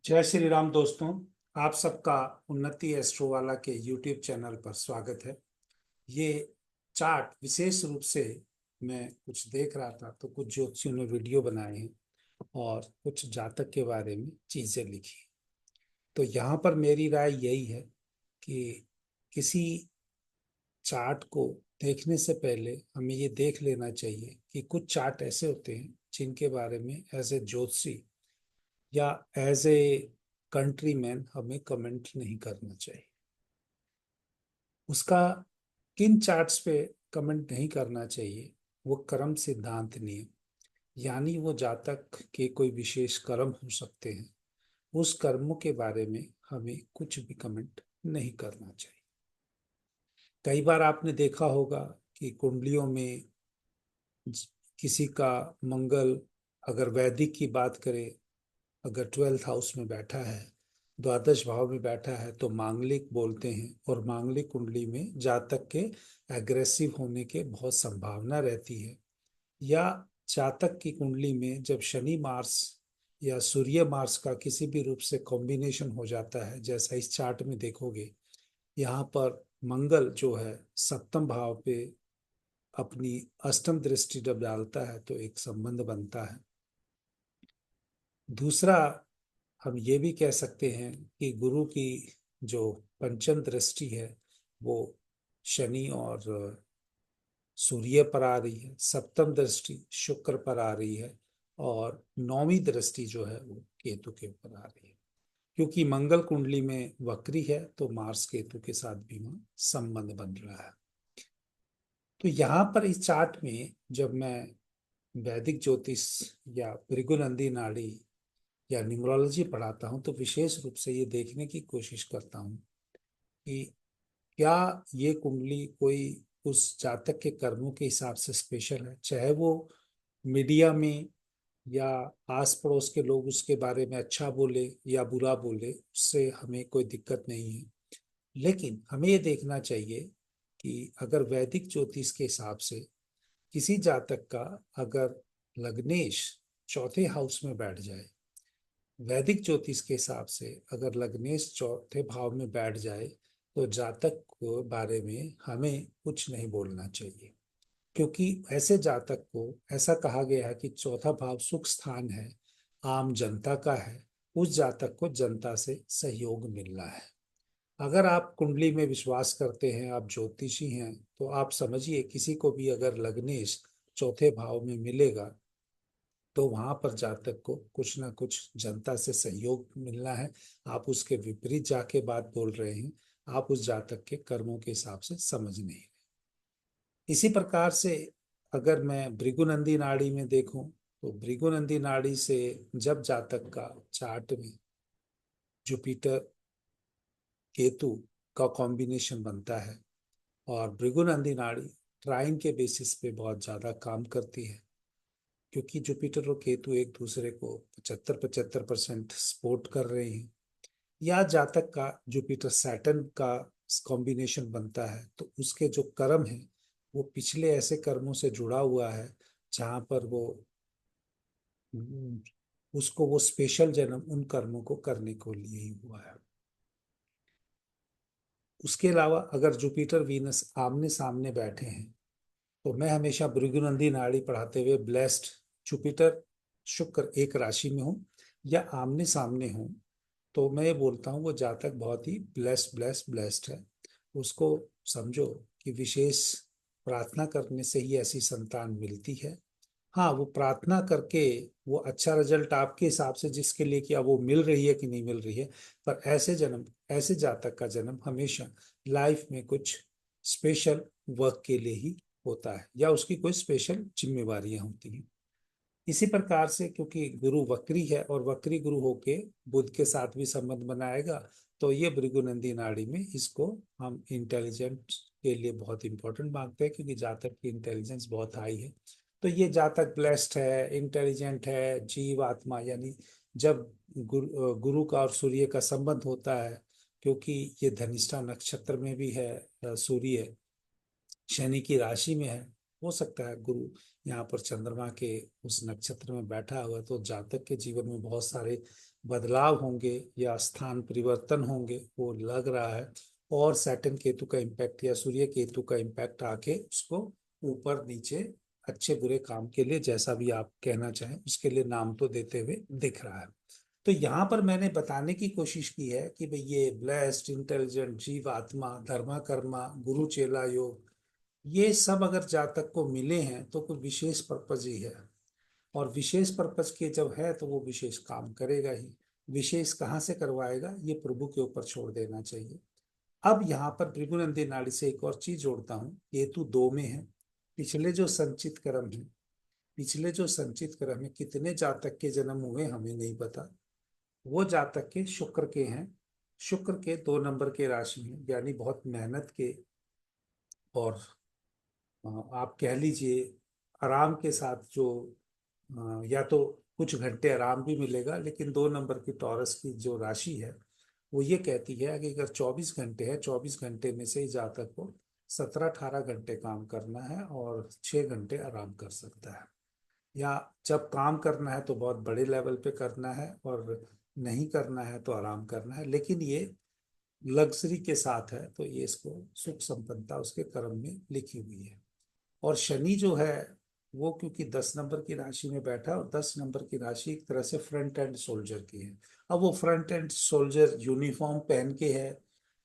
जय श्री राम दोस्तों। आप सबका उन्नति एस्ट्रो वाला के यूट्यूब चैनल पर स्वागत है। ये चार्ट विशेष रूप से मैं कुछ देख रहा था तो कुछ ज्योतिषियों ने वीडियो बनाए हैं और कुछ जातक के बारे में चीजें लिखी। तो यहाँ पर मेरी राय यही है कि किसी चार्ट को देखने से पहले हमें ये देख लेना चाहिए कि कुछ चार्ट ऐसे होते हैं जिनके बारे में एज ए ज्योतिषी या एज ए कंट्रीमैन हमें कमेंट नहीं करना चाहिए। उसका किन चार्ट्स पे कमेंट नहीं करना चाहिए, वो कर्म सिद्धांत नियम, यानी वो जातक के कोई विशेष कर्म हो सकते हैं, उस कर्मों के बारे में हमें कुछ भी कमेंट नहीं करना चाहिए। कई बार आपने देखा होगा कि कुंडलियों में किसी का मंगल, अगर वैदिक की बात करें, अगर 12th हाउस में बैठा है, द्वादश भाव में बैठा है तो मांगलिक बोलते हैं, और मांगलिक कुंडली में जातक के एग्रेसिव होने के बहुत संभावना रहती है। या जातक की कुंडली में जब शनि मार्स या सूर्य मार्स का किसी भी रूप से कॉम्बिनेशन हो जाता है, जैसा इस चार्ट में देखोगे, यहाँ पर मंगल जो है सप्तम भाव पे अपनी अष्टम दृष्टि जब डालता है तो एक संबंध बनता है। दूसरा, हम ये भी कह सकते हैं कि गुरु की जो पंचम दृष्टि है वो शनि और सूर्य पर आ रही है, सप्तम दृष्टि शुक्र पर आ रही है, और नौवीं दृष्टि जो है वो केतु के ऊपर आ रही है। क्योंकि मंगल कुंडली में वक्री है तो मार्स केतु के साथ भी वहाँ संबंध बन रहा है। तो यहाँ पर इस चार्ट में जब मैं वैदिक ज्योतिष या भृगुनंदी नाड़ी या न्यूमरोलॉजी पढ़ाता हूँ तो विशेष रूप से ये देखने की कोशिश करता हूँ कि क्या ये कुंडली कोई उस जातक के कर्मों के हिसाब से स्पेशल है। चाहे वो मीडिया में या आस पड़ोस के लोग उसके बारे में अच्छा बोले या बुरा बोले, उससे हमें कोई दिक्कत नहीं है। लेकिन हमें ये देखना चाहिए कि अगर वैदिक ज्योतिष के हिसाब से किसी जातक का अगर लग्नेश चौथे हाउस में बैठ जाए, वैदिक ज्योतिष के हिसाब से अगर लग्नेश चौथे भाव में बैठ जाए, तो जातक को बारे में हमें कुछ नहीं बोलना चाहिए। क्योंकि ऐसे जातक को ऐसा कहा गया है कि चौथा भाव सुख स्थान है, आम जनता का है, उस जातक को जनता से सहयोग मिलना है। अगर आप कुंडली में विश्वास करते हैं, आप ज्योतिषी हैं, तो आप समझिए किसी को भी अगर लग्नेश चौथे भाव में मिलेगा तो वहां पर जातक को कुछ ना कुछ जनता से सहयोग मिलना है। आप उसके विपरीत जाके बात बोल रहे हैं, आप उस जातक के कर्मों के हिसाब से समझ नहीं रहे। इसी प्रकार से अगर मैं भृगुनंदी नाड़ी में देखूं तो भृगुनंदी नाड़ी से जब जातक का चार्ट में जुपिटर केतु का कॉम्बिनेशन बनता है, और भृगुनंदी नाड़ी ट्राइन के बेसिस पे बहुत ज्यादा काम करती है, क्योंकि जुपिटर और केतु एक दूसरे को 75-75% सपोर्ट कर रहे हैं। या जातक का जुपिटर सैटर्न का कॉम्बिनेशन बनता है तो उसके जो कर्म है वो पिछले ऐसे कर्मों से जुड़ा हुआ है जहां पर वो हम्म, उसको वो स्पेशल जन्म उन कर्मों को करने को लिए ही हुआ है। उसके अलावा अगर जुपिटर वीनस आमने सामने बैठे हैं तो मैं हमेशा भृगुनंदी नाड़ी पढ़ाते हुए ब्लेस्ड, जुपिटर शुक्र एक राशि में हो या आमने सामने हो, तो मैं ये बोलता हूँ वो जातक बहुत ही ब्लेस्ड है। उसको समझो कि विशेष प्रार्थना करने से ही ऐसी संतान मिलती है। हाँ, वो प्रार्थना करके वो अच्छा रिजल्ट आपके हिसाब से जिसके लिए किया वो मिल रही है कि नहीं मिल रही है, पर ऐसे जन्म, ऐसे जातक का जन्म हमेशा लाइफ में कुछ स्पेशल वर्क के लिए ही होता है या उसकी कोई स्पेशल जिम्मेवारियां होती हैं। इसी प्रकार से क्योंकि गुरु वक्री है और वक्री गुरु होके बुध के साथ भी संबंध बनाएगा, तो ये भृगुनंदी नाड़ी में इसको हम इंटेलिजेंट के लिए बहुत इंपॉर्टेंट मानते हैं, क्योंकि जातक की इंटेलिजेंस बहुत हाई है। तो ये जातक ब्लेस्ड है, इंटेलिजेंट है, जीव आत्मा, यानी जब गुरु का और सूर्य का संबंध होता है, क्योंकि ये धनिष्ठा नक्षत्र में भी है, सूर्य शनि की राशि में है, हो सकता है गुरु यहाँ पर चंद्रमा के उस नक्षत्र में बैठा हुआ है, तो जातक के जीवन में बहुत सारे बदलाव होंगे या स्थान परिवर्तन होंगे, वो लग रहा है। और सैटर्न केतु का इम्पैक्ट या सूर्य केतु का इम्पैक्ट आके उसको ऊपर नीचे अच्छे बुरे काम के लिए, जैसा भी आप कहना चाहें, उसके लिए नाम तो देते हुए दिख रहा है। तो यहाँ पर मैंने बताने की कोशिश की है कि भाई ये ब्लेस्ड, इंटेलिजेंट, जीव आत्मा, धर्मा कर्मा, गुरु चेला योग, ये सब अगर जातक को मिले हैं तो कोई विशेष पर्पज ही है। और विशेष पर्पज के जब है तो वो विशेष काम करेगा ही। विशेष कहाँ से करवाएगा, ये प्रभु के ऊपर छोड़ देना चाहिए। अब यहाँ पर भृगुनंदी नाड़ी से एक और चीज जोड़ता हूँ। केतु 2 में है। पिछले जो संचित कर्म है, पिछले जो संचित कर्म है, कितने जातक के जन्म हुए हमें नहीं पता। वो जातक के शुक्र के हैं। शुक्र के 2 नंबर के राशि हैं, यानी बहुत मेहनत के और आप कह लीजिए आराम के साथ जो या तो कुछ घंटे आराम भी मिलेगा, लेकिन 2 नंबर की टॉरस की जो राशि है वो ये कहती है कि अगर 24 घंटे है, 24 घंटे में से ही जातक को 17-18 घंटे काम करना है और 6 घंटे आराम कर सकता है। या जब काम करना है तो बहुत बड़े लेवल पे करना है, और नहीं करना है तो आराम करना है, लेकिन ये लग्जरी के साथ है, तो ये इसको सुख संपन्नता उसके कर्म में लिखी हुई है। और शनि जो है वो क्योंकि 10 नंबर की राशि में बैठा है, और 10 नंबर की राशि एक तरह से फ्रंट एंड सोल्जर की है। अब वो फ्रंट एंड सोल्जर यूनिफॉर्म पहन के है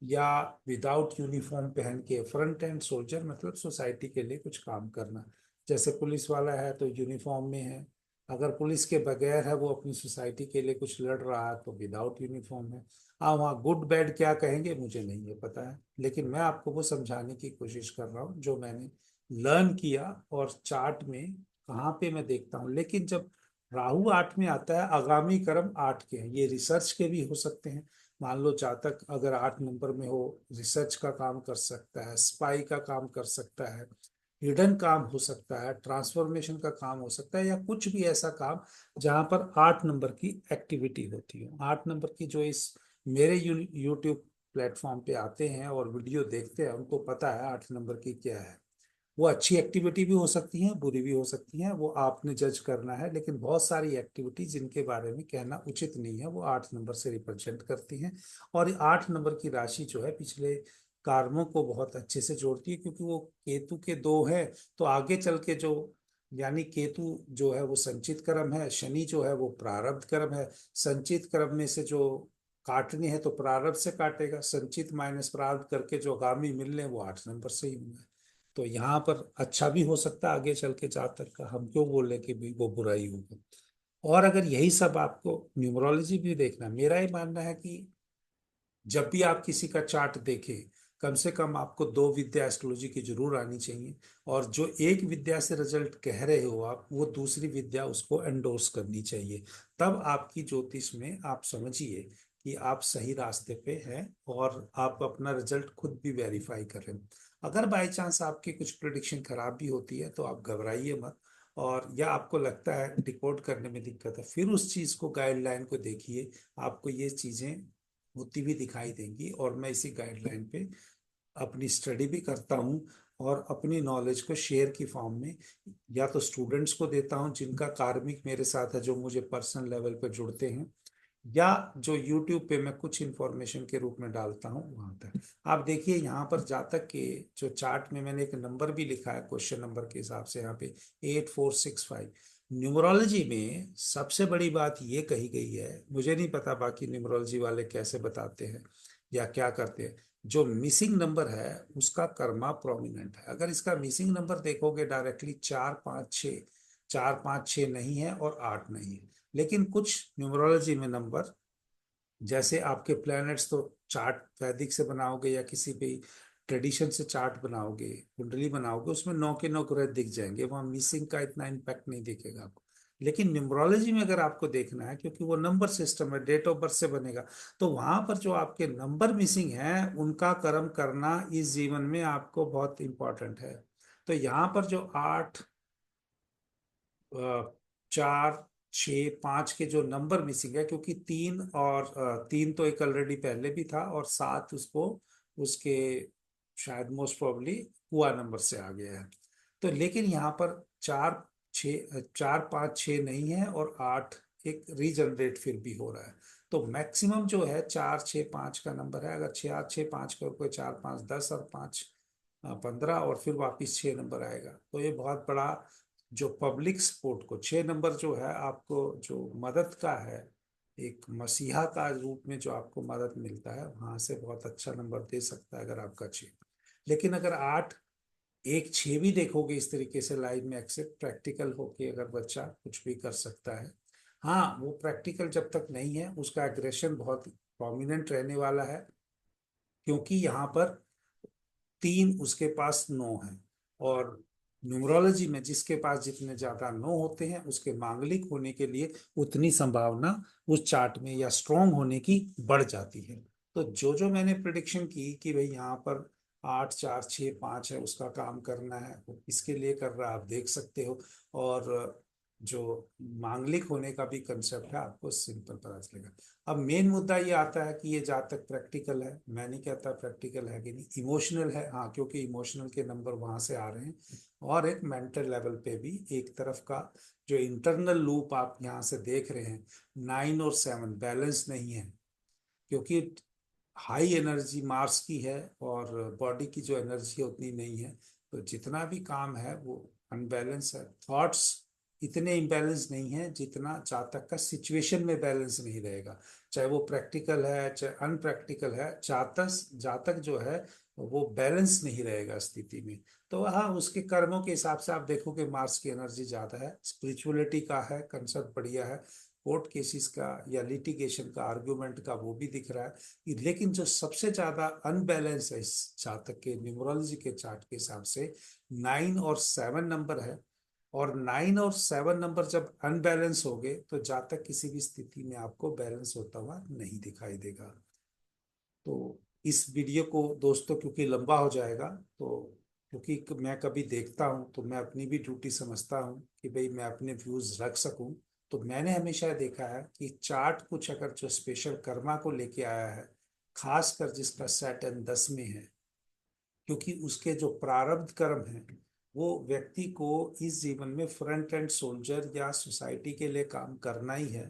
या विदाउट यूनिफॉर्म पहन के। फ्रंट एंड सोल्जर मतलब सोसाइटी के लिए कुछ काम करना। जैसे पुलिस वाला है तो यूनिफॉर्म में है, अगर पुलिस के बगैर है वो अपनी सोसाइटी के लिए कुछ लड़ रहा है तो विदाउट यूनिफॉर्म है। हाँ, वहाँ गुड बैड क्या कहेंगे मुझे नहीं है पता है, लेकिन मैं आपको वो समझाने की कोशिश कर रहा हूँ जो मैंने लर्न किया और चार्ट में कहाँ पे मैं देखता हूँ। लेकिन जब राहु 8 में आता है, आगामी कर्म 8 के हैं, ये रिसर्च के भी हो सकते हैं। मान लो जातक अगर 8 नंबर में हो, रिसर्च का काम कर सकता है, स्पाई का काम कर सकता है, हिडन काम हो सकता है, ट्रांसफॉर्मेशन का काम हो सकता है, या कुछ भी ऐसा काम जहां पर 8 नंबर की एक्टिविटी होती हो। 8 नंबर की जो इस मेरे यूट्यूब प्लेटफॉर्म पे आते हैं और वीडियो देखते हैं, उनको पता है 8 नंबर की क्या है। वो अच्छी एक्टिविटी भी हो सकती है, बुरी भी हो सकती है, वो आपने जज करना है। लेकिन बहुत सारी एक्टिविटी जिनके बारे में कहना उचित नहीं है, वो 8 नंबर से रिप्रेजेंट करती हैं। और 8 नंबर की राशि जो है पिछले कार्यों को बहुत अच्छे से जोड़ती है, क्योंकि वो केतु के 2 है। तो आगे चल के जो, यानी केतु जो है वो संचित कर्म है, शनि जो है वो प्रारब्ध कर्म है। संचित कर्म में से जो काटने हैं तो प्रारब्ध से काटेगा, संचित माइनस प्रारब्ध करके जो आगामी मिलने वो 8 नंबर से ही होंगे। तो यहाँ पर अच्छा भी हो सकता है आगे चल के जातक का, हम क्यों बोले कि भी वो बुरा ही होगा। और अगर यही सब आपको न्यूमरोलॉजी भी देखना, मेरा ये मानना है कि जब भी आप किसी का चार्ट देखें, कम से कम आपको 2 विद्या एस्ट्रोलॉजी की जरूर आनी चाहिए। और जो एक विद्या से रिजल्ट कह रहे हो आप, वो दूसरी विद्या उसको एंडोर्स करनी चाहिए। तब आपकी ज्योतिष में आप समझिए कि आप सही रास्ते पे हैं और आप अपना रिजल्ट खुद भी वेरीफाई करें। अगर बाई चांस आपकी कुछ प्रिडिक्शन खराब भी होती है तो आप घबराइए मत। और या आपको लगता है डिकोड करने में दिक्कत है, फिर उस चीज को, गाइडलाइन को देखिए, आपको ये चीजें होती भी दिखाई देंगी। और मैं इसी गाइडलाइन पे अपनी स्टडी भी करता हूँ और अपनी नॉलेज को शेयर की फॉर्म में या तो स्टूडेंट्स को देता हूँ जिनका कार्मिक मेरे साथ है, जो मुझे पर्सनल लेवल पे जुड़ते हैं, या जो यूट्यूब पे मैं कुछ इंफॉर्मेशन के रूप में डालता हूँ वहां तक। आप देखिए यहाँ पर जातक के जो चार्ट में मैंने एक नंबर भी लिखा है क्वेश्चन नंबर के हिसाब से, यहाँ पे 8465। न्यूमरोलॉजी में सबसे बड़ी बात ये कही गई है, मुझे नहीं पता बाकी न्यूमरोलॉजी वाले कैसे बताते हैं या क्या करते हैं, जो मिसिंग नंबर है उसका कर्मा प्रोमिनेंट है। अगर इसका मिसिंग नंबर देखोगे डायरेक्टली 4 5 6, 4 5 6 नहीं है और 8 नहीं है। लेकिन कुछ न्यूमरोलॉजी में नंबर, जैसे आपके प्लैनेट्स तो चार्ट वैदिक से बनाओगे या किसी भी ट्रेडिशन से चार्ट बनाओगे, कुंडली बनाओगे, उसमें 9 के 9 ग्रह दिख जाएंगे, वहाँ मिसिंग का इतना इम्पैक्ट नहीं दिखेगा आपको। लेकिन न्यूमरोलॉजी में अगर आपको देखना है, क्योंकि वो नंबर सिस्टम है, डेट ऑफ बर्थ से बनेगा, तो वहां पर जो आपके नंबर मिसिंग है उनका कर्म करना इस जीवन में आपको बहुत इंपॉर्टेंट है। तो यहाँ पर जो 8 4 6 5 के जो नंबर मिसिंग है, क्योंकि 3 तो एक ऑलरेडी पहले भी था, और 7 उसको उसके शायद मोस्ट प्रोबेबली हुआ नंबर से आ गया है। तो लेकिन यहाँ पर 4 5 6 नहीं है, और 8 एक रीजनरेट फिर भी हो रहा है। तो मैक्सिमम जो है 4 6 5 का नंबर है। अगर 4 6 5 का कोई 4 5 10 और 5 15 और फिर वापिस 6 नंबर आएगा, तो ये बहुत बड़ा जो पब्लिक सपोर्ट को 6 नंबर जो है आपको जो मदद का है, एक मसीहा का रूप में जो आपको मदद मिलता है, वहां से बहुत अच्छा नंबर दे सकता है अगर आपका 6। लेकिन अगर 8 1 6 भी देखोगे इस तरीके से लाइव में एक्सेप्ट प्रैक्टिकल होके, अगर बच्चा कुछ भी कर सकता है। हाँ, वो प्रैक्टिकल जब तक नहीं है उसका एग्रेशन बहुत प्रोमिनेंट रहने वाला है, क्योंकि यहाँ पर 3 उसके पास 9 है। और न्यूमरोलॉजी में जिसके पास जितने ज्यादा 9 होते हैं उसके मांगलिक होने के लिए उतनी संभावना उस चार्ट में या स्ट्रांग होने की बढ़ जाती है। तो जो जो मैंने प्रिडिक्शन की कि भाई यहाँ पर 8 4 6 5 है, उसका काम करना है, वो किसके लिए कर रहा है आप देख सकते हो। और जो मांगलिक होने का भी कंसेप्ट है आपको सिंपल पता चलेगा। अब मेन मुद्दा ये आता है कि ये जातक प्रैक्टिकल है, मैं नहीं कहता प्रैक्टिकल है कि नहीं, इमोशनल है। हाँ, क्योंकि इमोशनल के नंबर वहां से आ रहे हैं। और एक मेंटल लेवल पे भी एक तरफ का जो इंटरनल लूप आप यहाँ से देख रहे हैं, 9 और 7 बैलेंस नहीं है, क्योंकि हाई एनर्जी मार्स की है और बॉडी की जो एनर्जी है उतनी नहीं है। तो जितना भी काम है वो अनबैलेंस है। थॉट्स इतने इम्बैलेंस नहीं है जितना जातक का सिचुएशन में बैलेंस नहीं रहेगा। चाहे वो प्रैक्टिकल है चाहे अनप्रैक्टिकल है, जातक जातक जो है वो बैलेंस नहीं रहेगा स्थिति में। तो हाँ, उसके कर्मों के हिसाब से आप देखोगे मार्स की एनर्जी ज्यादा है, स्पिरिचुअलिटी का है कंसेप्ट बढ़िया है, कोर्ट केसेस का या लिटिगेशन का आर्ग्यूमेंट का वो भी दिख रहा है। लेकिन जो सबसे ज्यादा अनबैलेंस है इस जातक के न्यूमरोलॉजी के चार्ट के हिसाब से 9 और 7 नंबर है। और 9 और 7 नंबर जब अनबैलेंस हो गए तो जातक किसी भी स्थिति में आपको बैलेंस होता हुआ नहीं दिखाई देगा। तो इस वीडियो को दोस्तों क्योंकि लंबा हो जाएगा, तो क्योंकि मैं कभी देखता हूँ तो मैं अपनी भी ड्यूटी समझता हूँ कि भाई मैं अपने व्यूज रख सकूं। तो मैंने हमेशा देखा है कि चार्ट कुछ अगर जो स्पेशल कर्मा को लेके आया है, खासकर जिसका सैटर्न 10 में है, क्योंकि उसके जो प्रारब्ध कर्म हैं वो व्यक्ति को इस जीवन में फ्रंट एंड सोल्जर या सोसाइटी के लिए काम करना ही है।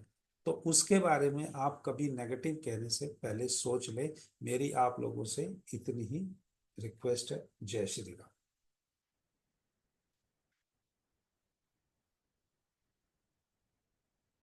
तो उसके बारे में आप कभी नेगेटिव कहने से पहले सोच ले। मेरी आप लोगों से इतनी ही रिक्वेस्ट है। जय श्री राम।